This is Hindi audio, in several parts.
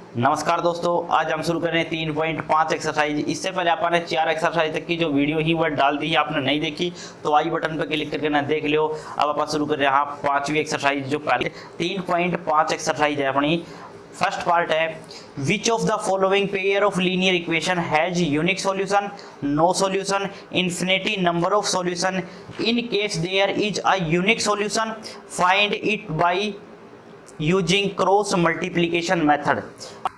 नमस्कार दोस्तों, आज हम शुरू करें 3.5 एक्सरसाइज। इससे पहले आपने 4 एक्सरसाइज तक की जो वीडियो ही वह डाल दी है, आपने नहीं देखी तो आई बटन पर क्लिक करके ना देख लो। अब आप शुरू कर रहे हैं 5वीं एक्सरसाइज जो पहले 3.5 एक्सरसाइज है अपनी। फर्स्ट पार्ट है, which of the following pair of linear equation has unique solution, no solution, infinity number of solution. In case there is a unique solution find it by using cross multiplication method.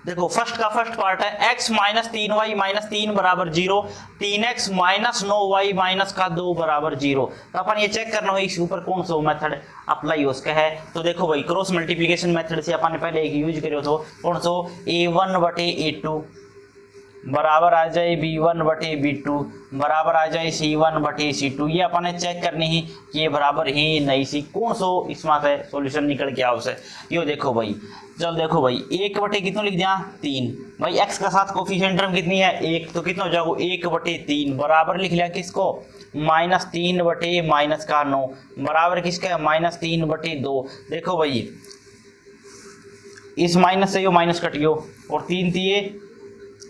देखो फर्स्ट पार्ट है, x माइनस 3y माइनस 3 बराबर 0, 3x माइनस 9y माइनस का 2 बराबर 0। तो अपन ये चेक करना हो इस ऊपर कौन सा मेथड अप्लाई उसका है। तो देखो भाई, क्रॉस मल्टीप्लिकेशन मेथड से अपन ने पहले एक यूज करो तो कौन सा, a1 बटे a2 बराबर आ जाए b1 बटे b2 बराबर आ जाए c1 बटे c2। ये अपन ने चेक करनी ही कि ये बराबर ही नहीं सी कौन सो इसमें से सॉल्यूशन निकल के आओ से। यो देखो भाई, चल देखो भाई, 1 बटे कितना लिख दिया 3। भाई x का साथ कोफिशिएंट टर्म कितनी है 1, तो कितना हो जाएगा 1 बटे 3 बराबर लिख लिया किसको, माइनस 3 बटे माइनस का 9 बराबर किसका माइनस 3 बटे 2। देखो भाई इस माइनस से यो माइनस कट गयो और 3 दिए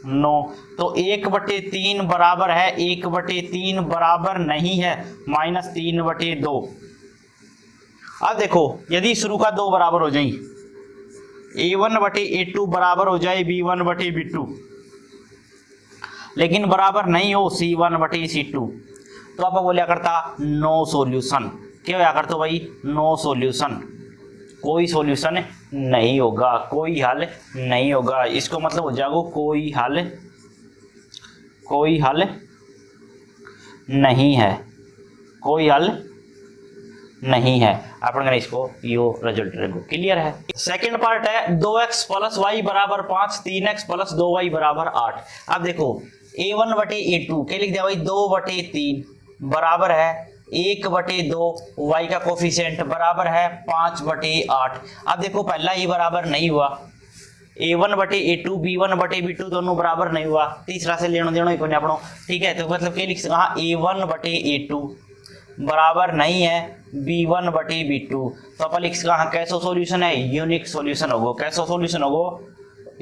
9, तो 1 बटे 3 बराबर है 1 बटे 3 बराबर नहीं है माइनस 3 बटे 2। अब देखो यदि शुरू का 2 बराबर हो जाए, a1 बटे a2 बराबर हो जाए b1 बटे b2, लेकिन बराबर नहीं हो c1 बटे c2, तो आप बोलिया करता नो सॉल्यूशन। क्या होया करता भाई, नो सॉल्यूशन, कोई सॉल्यूशन नहीं होगा, कोई हल नहीं होगा। इसको मतलब हो जाएगा कोई हल नहीं है, कोई हल नहीं है। अपन इसको यो रिजल्ट रहेगा, क्लियर है। सेकंड पार्ट है, 2x प्लस वाई बराबर 5, 3x प्लस 2y बराबर 8। अब देखो a1 बटे a2 क्या लिख दिया भाई, 2 बटे 3 बराबर है 1 बटे 2, y का कोफिशिएंट बराबर है 5 बटे 8। अब देखो पहला ही बराबर नहीं हुआ, a1 बटे a2 b1 बटे b2 दोनों बराबर नहीं हुआ, तीसरा से लेना देना ही कोई अपनो, ठीक है। तो मतलब क्या लिख सकते, a1 बटे a2 बराबर नहीं है b1 बटे b2, तो अपन लिख सकते कैसा सॉल्यूशन है, यूनिक सॉल्यूशन होगा। कैसा सॉल्यूशन होगा,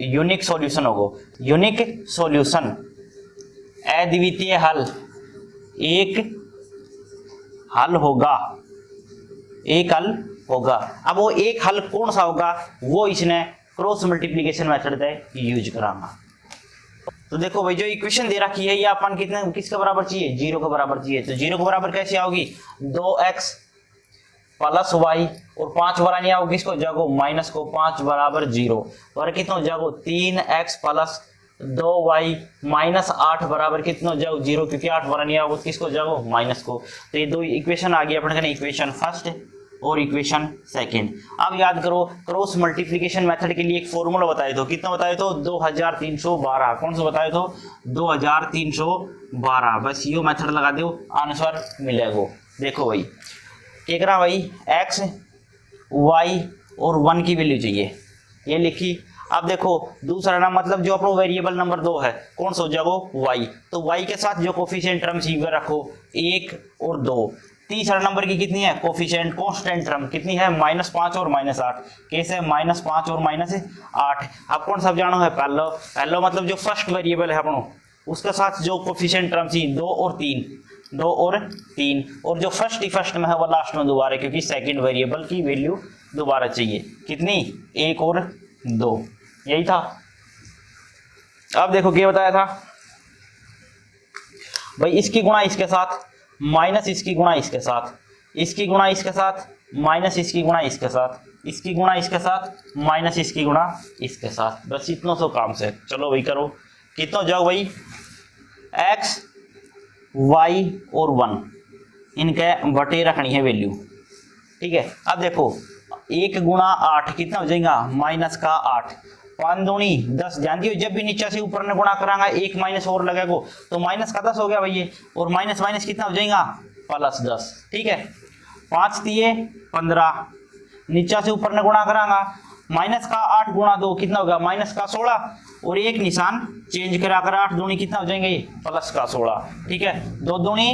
यूनिक सॉल्यूशन होगा। यूनिक सॉल्यूशन अद्वितीय हल, एक हल होगा, एक हल होगा। अब वो एक हल कौन सा होगा, वो इसने क्रॉस मल्टीप्लिकेशन मेथड से यूज कराना। तो देखो भाई जो इक्वेशन दे रखी है ये अपन कितने किसके बराबर चाहिए, 0 के बराबर चाहिए। तो 0 के बराबर कैसे आओगी, 2x प्लस वाई और 5 बराबर नहीं आओगी किसको, जागो माइनस को, 5 बराबर 0 और कितना हो जाएगा 3x प्लस 2y माइनस 8 बराबर कितना हो जाओ 0, क्योंकि 8 बरा नहीं आओ किसको जाओ माइनस को। तो ये दो इक्वेशन आ गई अपने, इक्वेशन फर्स्ट और इक्वेशन सेकंड। अब याद करो क्रॉस मल्टीप्लिकेशन मेथड के लिए एक फॉर्मूला बताए तो, कितना बताए तो 2312। कौन सा बताए तो 2312। बस यो मेथड लगा दो, आंसर मिलेगा। देखो भाई क्या करा भाई, x y और 1 की वैल्यू चाहिए, ये लिखी। अब देखो दूसरा ना, मतलब जो अपना वेरिएबल नंबर 2 है कौन सा हो जाएगा y, तो y के साथ जो कोफिशिएंट टर्म सीवर रखो 1 और 2। तीसरा नंबर की कितनी है कोफिशिएंट कांस्टेंट टर्म कितनी है, -5 और -8। कैसे -5 और -8। अब कौन सा जानो है, पहलो मतलब जो फर्स्ट वेरिएबल है अपनो उसके साथ जो कोफिशिएंट टर्म सी 2 और 3, और जो फर्स्ट में है वो लास्ट में दोबारा, क्योंकि सेकंड वेरिएबल की वैल्यू दोबारा चाहिए कितनी, 1 और 2, यही था। अब देखो क्या बताया था भाई, इसकी गुणा इसके साथ माइनस इसकी गुणा इसके साथ, इसकी गुणा इसके साथ माइनस इसकी गुणा इसके साथ, इसकी गुणा इसके साथ माइनस इसकी गुणा इसके साथ। बस इतना सो काम से। चलो भाई करो, कितना जाओ भाई, x y और 1 इनके बटे रखनी है वैल्यू, ठीक है। अब देखो 1 गुणा 8 कितना हो जाएगा, माइनस का 8, 5 दूनी 10। जानती हो जब भी नीचे से ऊपर ने गुणा करांगा 1 माइनस और लगेगा तो माइनस का 10 हो गया भैया, और माइनस माइनस कितना हो जाएगा प्लस 10, ठीक है। 5 दिए 15, नीचे से ऊपर ने गुणा करांगा, माइनस का 8 गुणा 2 कितना होगा, माइनस का 16, और एक निशान चेंज करा कर 8 दूनी कितना हो जाएंगे, प्लस का 16, ठीक है। 2 दूनी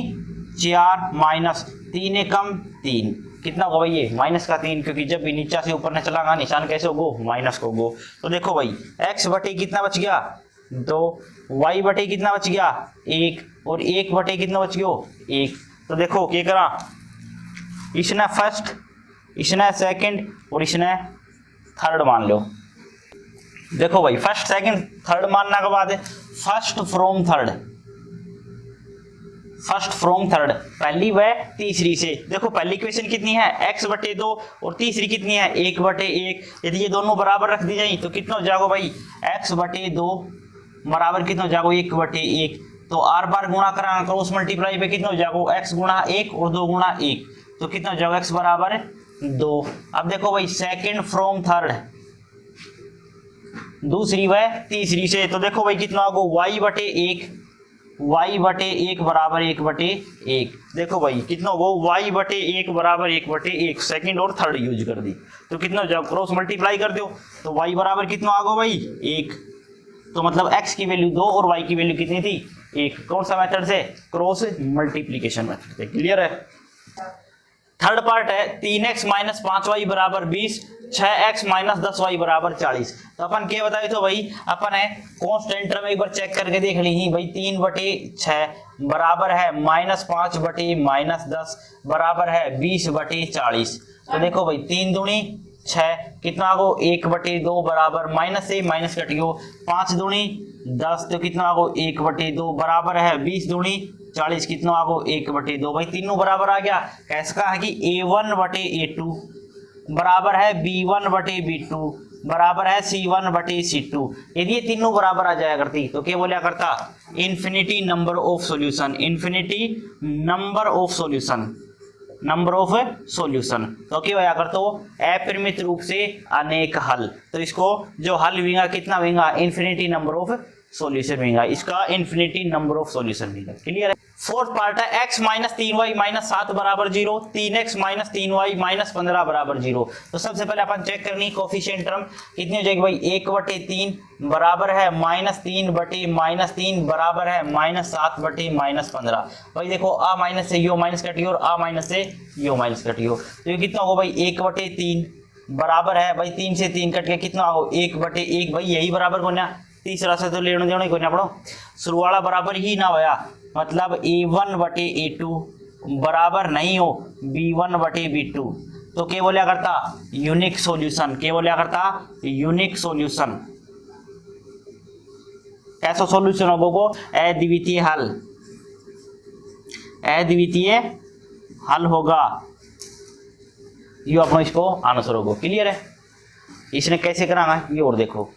4 माइनस 3 एकम 3, कितना होगा भाई ये माइनस का 3, क्योंकि जब भी नीचा से ऊपर ने चलागा निशान कैसे होगो माइनस को गो। तो देखो भाई x बटे कितना बच गया 2, y बटे कितना बच गया 1 और 1 बटे कितना बच गया 1। तो देखो क्या करा, इसने फर्स्ट, इसने सेकंड और इसने थर्ड मान लो। देखो भाई फर्स्ट सेकंड थर्ड मानने के बाद first from third, first from third पहली व तीसरी से। देखो पहली इक्वेशन कितनी है x बटे 2 और तीसरी कितनी है 1 बटे 1। यदि ये दोनों बराबर रख दी जाए तो कितना हो जाएगा भाई x बटे 2 बराबर कितना हो जाएगा 1 बटे 1। तो आर बार गुणा कराना क्रॉस मल्टीप्लाई पे कितना हो जाएगा x गुणा 1 और 2 गुणा 1, तो कितना हो जाएगा x बराबर 2। अब देखो भाई सेकंड फ्रॉम थर्ड दूसरी व तीसरी से, तो देखो भाई कितना होगा y बटे 1, y बटे 1 बराबर 1 बटे 1। देखो भाई कितना होगा y बटे 1 बराबर 1 बटे 1, सेकंड और थर्ड यूज कर दी तो कितना हो जाएगा क्रॉस मल्टीप्लाई कर दो तो y बराबर कितना आ गया भाई 1। तो मतलब x की वैल्यू 2 और y की वैल्यू कितनी थी 1। कौन सा मेथड से, क्रॉस मल्टीप्लीकेशन मेथड से। क्लियर है। थर्ड पार्ट है 3x माइनस 5y बराबर 20, 6x माइनस 10y बराबर 40। तो अपन क्या बताए तो भाई अपन है कांस्टेंट टर्म एक बार चेक करके देख ली ही भाई 3 बटे 6 बराबर है माइनस 5 बटे माइनस 10 बराबर है 20 बटे 40। तो देखो भाई 3 दूनी 6 कितना आगो 1 बटे 2 बराबर माइनस से माइनस कट गयो 5 दूनी 10 तो कितना आगो 1 बटे 2 बराबर है 20 दूनी 40 कितना आगो 1 बटे 2। भाई तीनों बराबर आ गया। कैसे कहा है कि a1 बटे a2 बराबर है b1 बटे b2 बराबर है c1 बटे c2। यदि ये तीनों बराबर आ जाया करती तो क्या बोला करता infinity number of solution, infinity number of solution, number of solution. तो क्या होया करता अपरिमित रूप से अनेक हल। तो इसको जो हल होगा कितना होगा इन्फिनिटी नंबर ऑफ सॉल्यूशन होगा, इसका इन्फिनिटी नंबर ऑफ सॉल्यूशन होगा। क्लियर है। फोर्थ पार्ट है x माइनस 3y माइनस 7 बराबर 0, 3x माइनस 3y माइनस 15 बराबर 0। तो सबसे पहले अपन चेक करनी कोफिशिएंट टर्म कितनी हो जाएगी भाई 1 बटे 3 बराबर है माइनस 3 बटे माइनस 3 बराबर है माइनस 7 बटे माइनस 15। भाई देखो आ माइनस से यो माइनस कटियो और आ माइनस से यो माइनस कटियो तो ये कितना होगा भाई 1 बटे 3 बराबर है भाई 3 से 3 कट के कितना होगा 1 बटे 1। भाई यही बराबर को ना तीसरा से तो लेने देने को ना पड़ो शुरू वाला बराबर ही ना होया, मतलब a1 बटे a2 बराबर नहीं हो b1 बटे b2। तो क्या बोलिया करता यूनिक सॉल्यूशन, क्या बोलिया करता यूनिक सॉल्यूशन। कैसा सॉल्यूशन होगा अद्वितीय हल, अद्वितीय हल होगा ये अपना इसको आंसर होगा। क्लियर है। इसने कैसे कराना ये और देखो।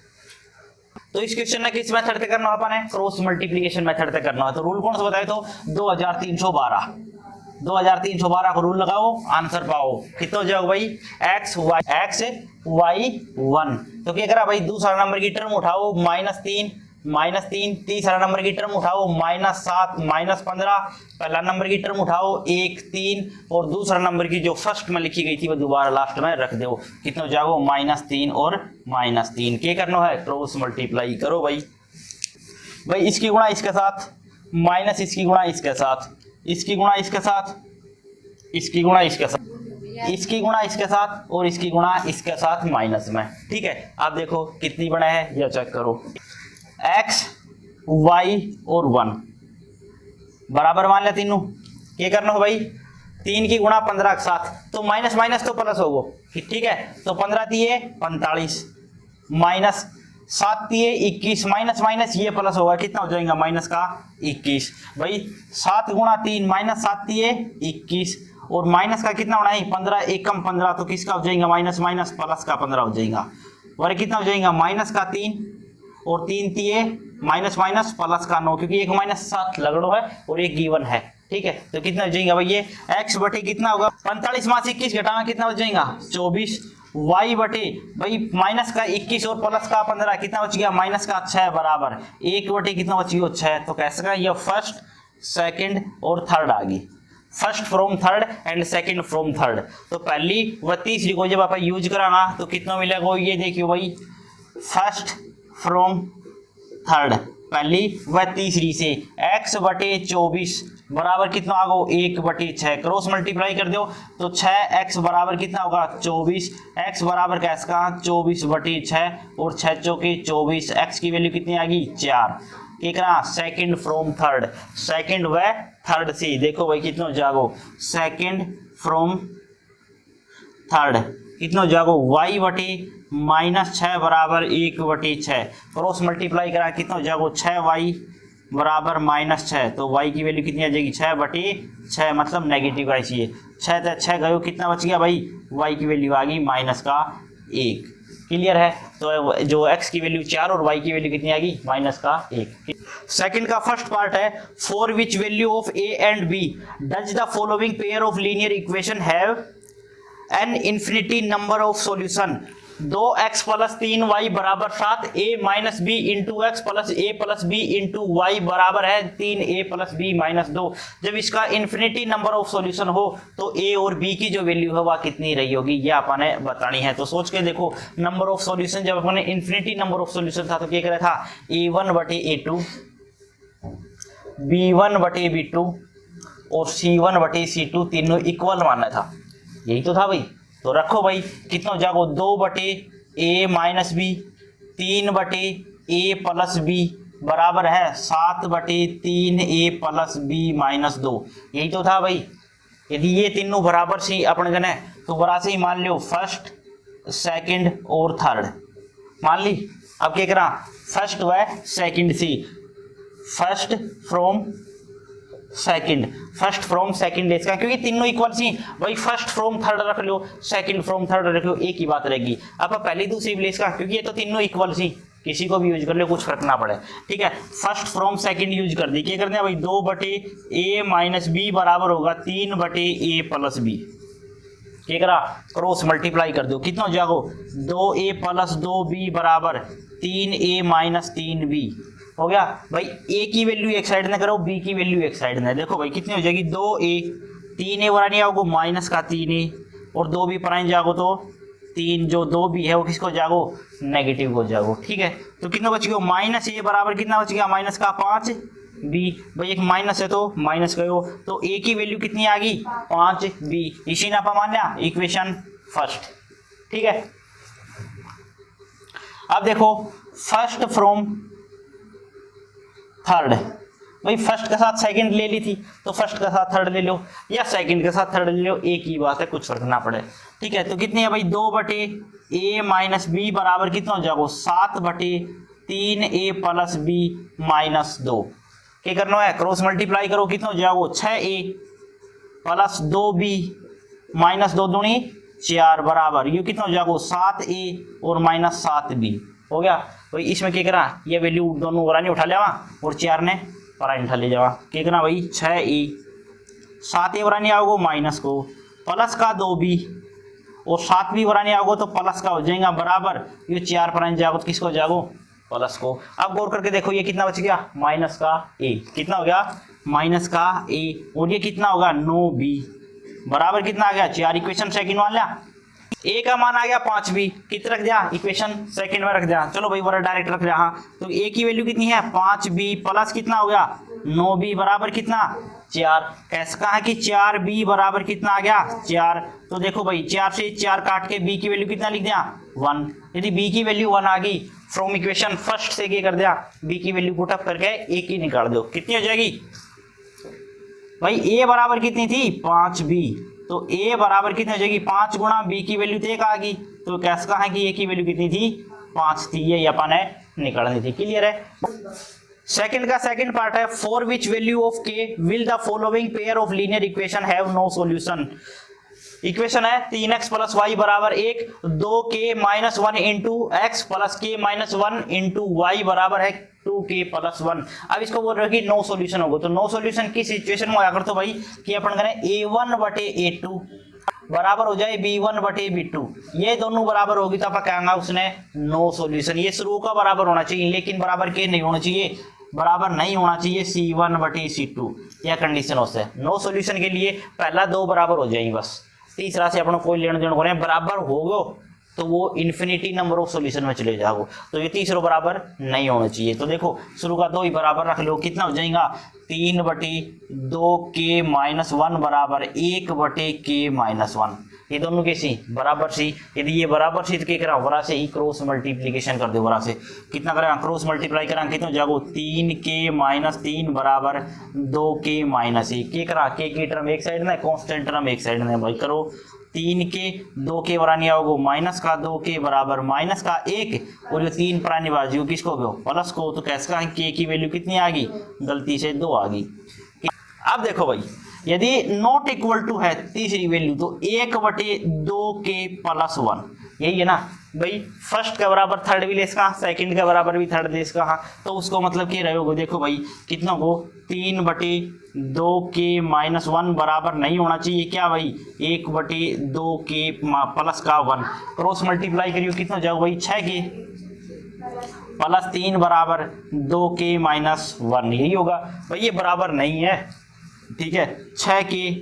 तो इस क्वेश्चन ने किस मेथड से करना अपन है क्रॉस मल्टीप्लिकेशन मेथड से करना है। तो रूल कौन सा बताए तो 2312 को रूल लगाओ आंसर पाओ कितना हो जाएगा भाई x y 1। तो क्या करा भाई दूसरा नंबर की टर्म उठाओ -3, तीसरा नंबर की टर्म उठाओ -7 -15, पहला नंबर की टर्म उठाओ 1 3 और दूसरा नंबर की जो फर्स्ट में लिखी गई थी वो दोबारा लास्ट में रख दो कितना हो जाएगा -3 और -3। क्या करना है क्रॉस मल्टीप्लाई करो भाई इसकी गुणा इसके साथ माइनस इसकी गुणा इसके साथ, इसकी गुणा इसके साथ, इसकी गुणा इसके साथ, इसकी गुणा इसके साथ और इसकी गुणा इसके साथ माइनस में। ठीक है। आप देखो कितनी बड़ा है यह चेक करो x y और 1 बराबर मान लिया तीनों। क्या करना हो भाई 3 की गुणा 15 के साथ तो माइनस माइनस तो प्लस होगा। ठीक है। तो 15 दिए 45 माइनस 7 दिए 21 माइनस माइनस ये प्लस होगा कितना हो जाएगा माइनस का 21। भाई 7 गुणा 3 माइनस 7 दिए 21 और माइनस का कितना होना है 15 1 कम 15 तो किसका हो जाएगा माइनस माइनस प्लस का 15 हो जाएगा और कितना हो जाएगा माइनस का 3 और 3 दिए माइनस माइनस प्लस का 9 क्योंकि एक -7 लगड़ो है और एक गिवन है। ठीक है। तो कितना हो जाएगा भाई ये x बटे कितना होगा 45 में से 21 घटाना कितना हो जाएगा 24 y बटे भाई माइनस का 21 और प्लस का 15 कितना बच गया माइनस का 6 बराबर 1 बटे कितना बच गया 6। तो कैसे का ये फर्स्ट सेकंड और थर्ड आ गई, first from third and second from third. तो पहली व तीसरी को जब आप यूज कराना तो कितना मिलेगा ये देखियो भाई फर्स्ट फ्रॉम थर्ड पहली व तीसरी से x बटे 24 बराबर कितना होगा 1 बटे 6 क्रॉस मल्टीप्लाई कर दो तो 6x बराबर कितना होगा 24 x बराबर कैसे का 24 बटे 6 और 6 चौके 24 x की वैल्यू कितनी आ गई 4 कितना सेकंड फ्रॉम थर्ड सेकंड व थर्ड से देखो भाई कितना जागो सेकंड फ्रॉम थर्ड कितना जागो y बटे -6 बराबर 1 बटे 6 क्रॉस मल्टीप्लाई करा कितना जागो 6y बराबर -6 तो y की वैल्यू कितनी आ जाएगी 6 बटे 6 मतलब नेगेटिव आई चाहिए 6 तो 6 गयो कितना बच गया भाई y की वैल्यू आ गई -1 क्लियर है। तो जो x की वैल्यू 4 और y की वैल्यू कितनी आ गई -1। सेकंड का फर्स्ट पार्ट है for which value of a and b does the following pair of linear equation have an infinity number of solution 2x plus 3y बराबर 7 a minus B into X plus A plus B into Y बराबर है 3a प्लस बी माइनस 2। जब इसका इन्फिनिटी नंबर ऑफ सॉल्यूशन हो तो a और b की जो वैल्यू है वह कितनी रही होगी ये आपने बतानी है। तो सोच के देखो नंबर ऑफ सॉल्यूशन जब अपने इन्फिनिटी नंबर ऑफ सॉल्यूशन था तो क्या करा था a1 बटे a2 b1 बटे b2 और c1 बटे c2 तीनों इक्वल मानना था यही तो था भाई। तो रखो भाई कितना जागो 2 बटे ए माइनस बी 3 बटे ए प्लस बी बराबर है 7 बटे 3 ए प्लस बी माइनस 2 यही तो था भाई। यदि ये तीनों बराबर से अपने जने तो बराबर से ही मान लो फर्स्ट सेकंड और थर्ड मान ली। अब क्या करा फर्स्ट व सेकंड से फर्स्ट फ्रॉम सेकंड इसका क्योंकि तीनों इक्वल सी भाई फर्स्ट फ्रॉम थर्ड रख लो सेकंड फ्रॉम थर्ड रख लो एक ही बात रहेगी। अब पहली दूसरी प्लेस का क्योंकि ये तो तीनों इक्वल सी किसी को भी यूज कर लो कुछ फर्क ना पड़े ठीक है। फर्स्ट फ्रॉम सेकंड यूज कर दी क्या करते हैं भाई 2 बटे ए माइनस बी बराबर होगा 3 बटे ए प्लस बी क्या करा क्रॉस मल्टीप्लाई कर दो कितना हो जाएगा 2a प्लस 2b बराबर 3a माइनस 3b हो गया भाई। a की वैल्यू एक साइड में करो b की वैल्यू एक साइड में देखो भाई कितनी हो जाएगी 2a 3a बरानी आओगे माइनस का 3a और 2b पराइन जाओगे तो 3 जो 2b है वो किसको जाओ नेगेटिव हो जाओ ठीक है। तो कितना बच गया माइनस a बराबर कितना बच गया माइनस का 5b भाई एक माइनस है तो माइनस करो तो a की वैल्यू कितनी आ गई 5b इसी ने आप मान लिया इक्वेशन फर्स्ट ठीक है। अब देखो फर्स्ट फ्रॉम थर्ड भाई फर्स्ट के साथ सेकंड ले ली थी तो फर्स्ट के साथ थर्ड ले लो या सेकंड के साथ थर्ड ले लो एक ही बात है कुछ फर्क ना पड़े ठीक है। तो कितनी है भाई 2 बटे ए माइनस बी बराबर कितना हो जाएगा 7 बटे 3a प्लस बी माइनस 2 क्या करना है क्रॉस मल्टीप्लाई करो कितना हो जाएगा 6a प्लस 2b माइनस 2 दूनी 4 बराबर ये कितना हो जाएगा 7a और माइनस 7b हो गया। भाई इसमें क्या करा ये वैल्यू दोनों वरानी उठा लिया और 4 ने पराइन उठा ले जावा क्या करना भाई 6a 7a वरानी आओगे माइनस को प्लस का 2b और 7b वरानी आओगे तो प्लस का हो जाएगा बराबर ये 4 पराइन जाओगे तो किसको जाओगे प्लस को। अब गौर करके देखो ये कितना बच गया माइनस का a कितना हो गया माइनस का a और ये कितना होगा 9b बराबर कितना आ गया 4 इक्वेशन सेकंड वाला a का मान आ गया 5b कितना रख दिया इक्वेशन सेकंड में रख दिया चलो भाई बड़ा डायरेक्ट रख दिया हाँ। तो a की वैल्यू कितनी है 5b प्लस कितना हो गया 9b बराबर कितना 4 कैसे कहा कि 4b बराबर कितना आ गया 4। तो देखो भाई 4 से 4 काट के b की वैल्यू कितना लिख दिया 1। यदि b की वैल्यू 1 आ गई फ्रॉम इक्वेशन फर्स्ट से क्या कर दिया b की वैल्यू पुट अप करके a की निकाल दो कितनी हो जाएगी भाई a बराबर कितनी थी 5b तो a बराबर कितनी हो जाएगी 5 गुणा b की वैल्यू तो 1 आ गई। तो कैसे कहा है कि a की वैल्यू कितनी थी 5 थी ये अपन है निकालनी थी क्लियर है। सेकंड का सेकंड पार्ट है for which value of k will the following pair of linear equation have no solution. Equation है 3x प्लस वाई बराबर 1 2k minus 1 into X plus k minus 1 into Y बराबर है 2k प्लस 1। अब इसको बोल रहे हो कि नो सॉल्यूशन होगा तो नो सॉल्यूशन की सिचुएशन में आया कर तो भाई कि अपन करें a1 बटे a2 बराबर हो जाए b1 बटे b2 ये दोनों बराबर होगी तो आप कहेंगे उसने नो सॉल्यूशन। ये शुरू का बराबर होना चाहिए लेकिन बराबर के नहीं होना चाहिए बराबर नहीं होना चाहिए c1 बटे c2 यह कंडीशन होता है। नो सॉल्यूशन के लिए पहला 2 बराबर हो जाएगी बस तीसरा से अपना कोई लेन देन करें बराबर हो गो तो वो इन्फिनिटी नंबर ऑफ सॉल्यूशन में चले जाओ, तो ये तीसरा बराबर नहीं होना चाहिए। तो देखो शुरू का 2 ही बराबर रख लो, कितना हो जाएगा 3/2k-1 बराबर 1/k-1। ये दोनों कैसी बराबर सी, यदि ये बराबर सी तो क्या करा बरा से ही क्रॉस मल्टीप्लीकेशन कर दो, बरा से कितना करें क्रॉस मल्टीप्लाई करा कितना जागो 3k-3 बराबर 2k-1। के करा के की टर्म एक साइड में, कांस्टेंट टर्म एक साइड में भाई करो 3k 2k बरानी आओगे माइनस का 2k बराबर माइनस का 1 और ये 3 प्राणी बाजू किसको गयो प्लस को, तो कैसे का k की वैल्यू कितनी आ गई गलती से 2 आ गई। अब देखो भाई यदि नॉट इक्वल टू है तीसरी वैल्यू तो 1/2k+1, यही है ना भाई, फर्स्ट के बराबर थर्ड भी ले इसका, सेकंड के बराबर भी थर्ड दे इसका, हाँ तो उसको मतलब क्या रहोगे देखो भाई कितना को 3/2k-1 बराबर नहीं होना चाहिए क्या भाई 1/2k+1 क्रॉस मल्टीप्लाई करियो कितना जाओ भाई 6k +3 बराबर 2k-1, यही होगा भाई, ये बराबर नहीं है ठीक है। 6k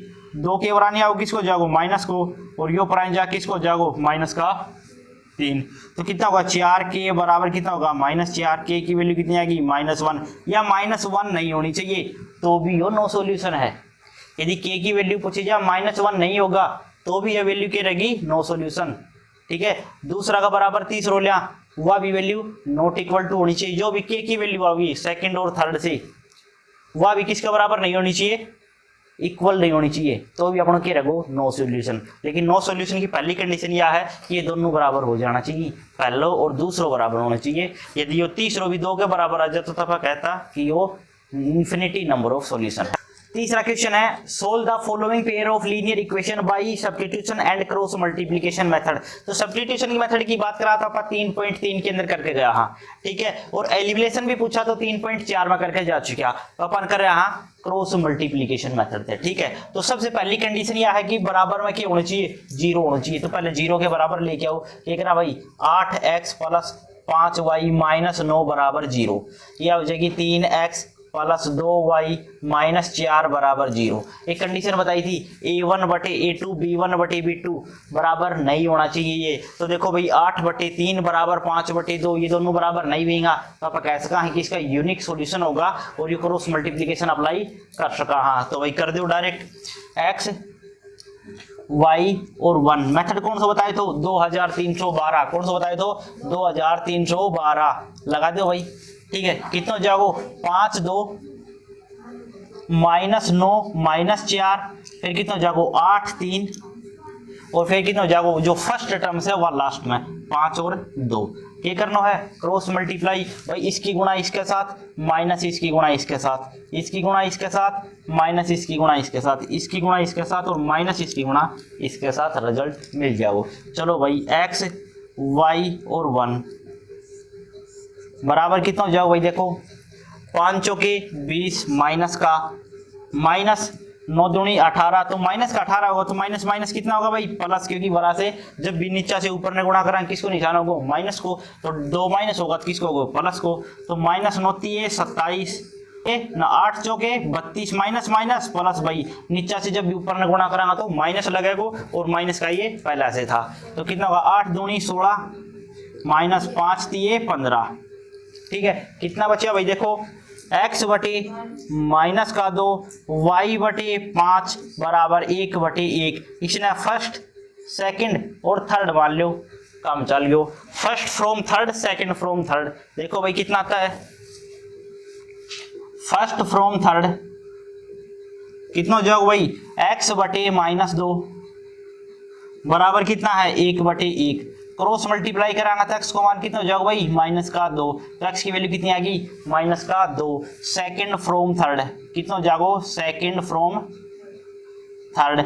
2k बरानी आओ किसको जाओ माइनस को, और यो प्राइम जा किसको जाओ -3, तो कितना होगा 4k बराबर कितना होगा -4k की वैल्यू कितनी आएगी -1, या -1 नहीं होनी चाहिए तो भी यो नो सॉल्यूशन है। यदि k की वैल्यू पूछी जाए -1 नहीं होगा तो भी ये वैल्यू क्या रहेगी नो सॉल्यूशन, ठीक है। दूसरा का बराबर तीसरा लिया वह भी वैल्यू नॉट इक्वल टू होनी चाहिए, जो भी k की वैल्यू होगी सेकंड और थर्ड से वह भी किसके बराबर नहीं होनी चाहिए इक्वल नहीं होनी चाहिए, तो भी अपन क्या रखो नो सॉल्यूशन। लेकिन नो सॉल्यूशन की पहली कंडीशन यह है कि ये दोनों बराबर हो जाना चाहिए, पहलो और दूसरो बराबर होना चाहिए। यदि ये तीसरो भी 2 के बराबर आ जाए तो तब कहता कि वो इंफिनिटी नंबर ऑफ सॉल्यूशन है। तीसरा क्वेश्चन है solve the following pair of linear equation by substitution and cross multiplication method. तो सब्स्टिट्यूशन की मेथड की बात करा था अपन 3.3 के अंदर करके गया, हाँ ठीक है, और एलिमिनेशन भी पूछा तो 3.4 में करके जा चुका, तो अपन कर रहे हैं क्रॉस मल्टीप्लिकेशन मेथड थे, ठीक है। तो सबसे पहली कंडीशन यह है कि बराबर में क्या होना चाहिए 0 होना चाहिए, तो पहले 0 के बराबर लेके आओ, क्या करा भाई 8x + 5y - 9 बराबर 0, यह हो जाएगी 3x + 2y - 4 बराबर 0। एक कंडीशन बताई थी a1/a2 b1/b2 बराबर नहीं होना चाहिए ये, तो देखो भाई 8/3 बराबर 5/2 ये दोनों बराबर नहीं होगा, तो आप कह सका है कि इसका यूनिक सॉल्यूशन होगा और ये क्रॉस मल्टीप्लिकेशन अप्लाई कर सका, हाँ तो भाई कर दो डायरेक्ट x y और 1। मेथड कौन सा बताए तो 2312, कौन सा बताए तो 2312 लगा दो भाई, ठीक है। कितना जाओ 5 2 -9 -4, फिर कितना जाओ 8 3 और फिर कितना जाओ जो फर्स्ट टर्म से वह लास्ट में 5 और 2, क्या करना है क्रॉस मल्टीप्लाई भाई, इसकी गुणा इसके साथ माइनस इसकी गुणा इसके साथ, इसकी गुणा इसके साथ माइनस इसकी गुणा इसके साथ, इसकी गुणा इसके साथ और माइनस इसकी गुणा इसके साथ, रिजल्ट मिल जाओ। चलो भाई x y और 1 बराबर कितना हो जाओ भाई देखो 5 के 20 माइनस का माइनस 9 दूनी 18, तो माइनस का 18 होगा तो माइनस माइनस कितना होगा भाई प्लस, क्योंकि बरा से जब भी नीचा से ऊपर ने गुणा करा किसको निशान होगा माइनस को, तो 2 माइनस होगा तो किसको होगा प्लस को, तो -9 27 ना 8 चौके 32 माइनस माइनस प्लस भाई नीचा से जब भी ऊपर ने गुणा करांगा तो माइनस लगेगा और माइनस का ये पहला से था, तो कितना होगा 8 दूनी 16 -5 3 15, ठीक है। कितना बचा भाई देखो x/-2 y/5 बराबर 1/1, इसने फर्स्ट सेकंड और थर्ड मान लो, काम चल गयो first from third second from third, देखो भाई कितना आता है फर्स्ट फ्रॉम थर्ड कितना हो जाओ भाई x/-2 बराबर कितना है 1/1, क्रॉस मल्टीप्लाई कराना था x को मान कितना हो जाओ भाई -2, तो x की वैल्यू कितनी आ गई -2, सेकंड फ्रॉम थर्ड कितना हो जाओ सेकंड फ्रॉम थर्ड,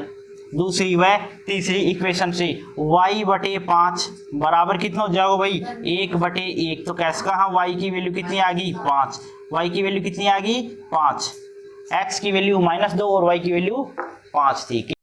दूसरी व तीसरी इक्वेशन से y/5 बराबर कितना हो जाओ भाई 1/1, तो कैसे कहा y की वैल्यू कितनी आ गई 5, y की वैल्यू कितनी आ गई 5, x की वैल्यू -2 और y की वैल्यू 5 थी।